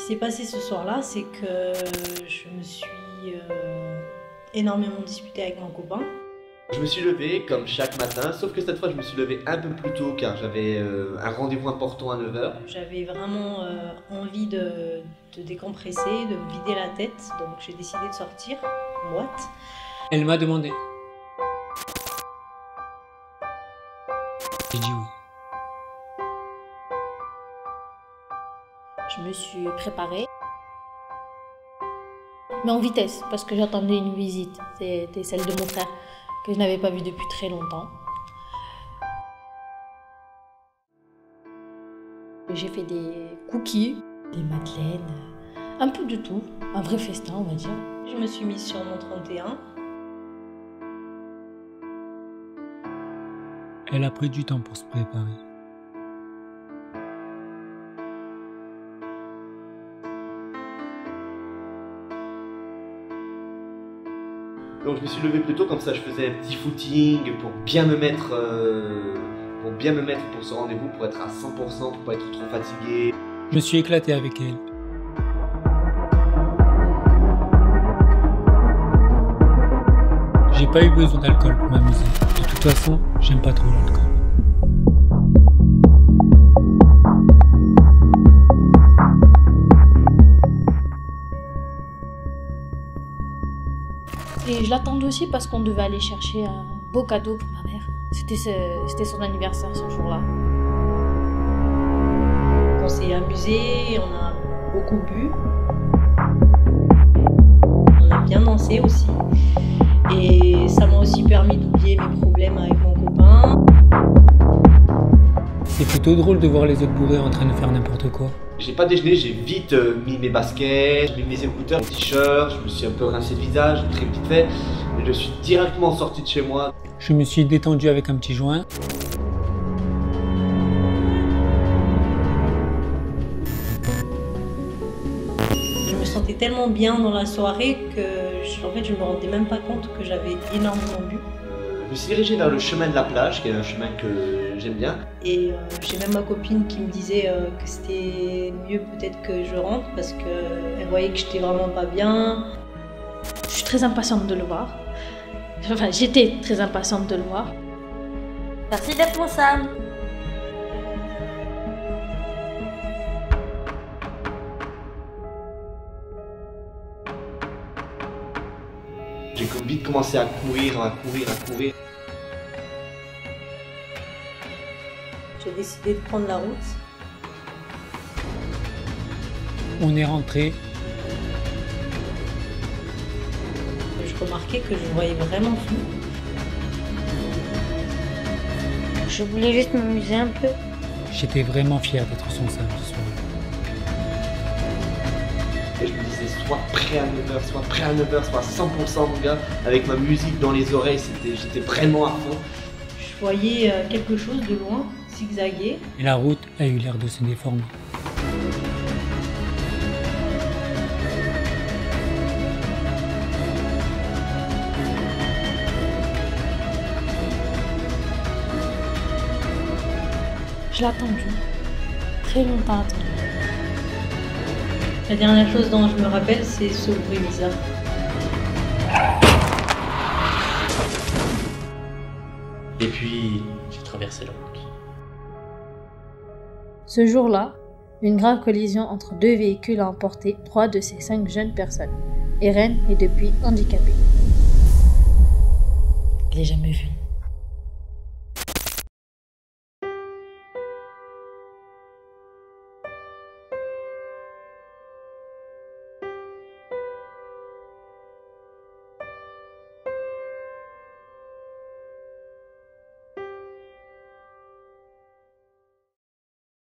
s'est passé ce soir-là, c'est que je me suis énormément disputée avec mon copain. Je me suis levé comme chaque matin, sauf que cette fois je me suis levé un peu plus tôt car j'avais un rendez-vous important à 9 h. J'avais vraiment envie de décompresser, de me vider la tête, donc j'ai décidé de sortir en boîte. Elle m'a demandé. J'ai dit oui. Je me suis préparée, mais en vitesse, parce que j'attendais une visite. C'était celle de mon frère, que je n'avais pas vu depuis très longtemps. J'ai fait des cookies, des madeleines, un peu de tout, un vrai festin on va dire. Je me suis mise sur mon 31. Elle a pris du temps pour se préparer. Donc je me suis levé plus tôt, comme ça je faisais un petit footing pour bien me mettre pour ce rendez-vous, pour être à 100%, pour pas être trop fatigué. Je me suis éclaté avec elle. J'ai pas eu besoin d'alcool pour m'amuser. De toute façon, j'aime pas trop l'alcool. Et je l'attendais aussi parce qu'on devait aller chercher un beau cadeau pour ma mère. C'était son anniversaire ce jour-là. On s'est amusé, on a beaucoup bu. On a bien dansé aussi. Et ça m'a aussi permis d'oublier mes problèmes avec mon copain. C'est plutôt drôle de voir les autres bourrés en train de faire n'importe quoi. J'ai pas déjeuné, j'ai vite mis mes baskets, j'ai mis mes écouteurs, mon t-shirt, je me suis un peu rincé le visage, très vite fait. Et je suis directement sorti de chez moi. Je me suis détendu avec un petit joint. Je me sentais tellement bien dans la soirée que en fait, je me rendais même pas compte que j'avais énormément bu. Je me suis dirigé vers le chemin de la plage, qui est un chemin que j'aime bien. Et j'ai même ma copine qui me disait que c'était mieux peut-être que je rentre parce qu'elle voyait que j'étais vraiment pas bien. Je suis très impatiente de le voir. Enfin, j'étais très impatiente de le voir. Merci d'être mon Sam. J'ai vite commencé à courir. J'ai décidé de prendre la route. On est rentré. Je remarquais que je voyais vraiment flou. Je voulais juste m'amuser un peu. J'étais vraiment fier d'être son Sam ce soir. Et je me disais soit prêt à 9 h, soit prêt à 9 h, soit 100% mon gars. Avec ma musique dans les oreilles, j'étais vraiment à fond. Je voyais quelque chose de loin, zigzaguer. Et la route a eu l'air de se déformer. Je l'ai attendu. Très longtemps attendu. La dernière chose dont je me rappelle, c'est ce bruit bizarre. Et puis, j'ai traversé la route. Ce jour-là, une grave collision entre deux véhicules a emporté 3 de ces 5 jeunes personnes. Eren est depuis handicapée. Je l'ai jamais vue.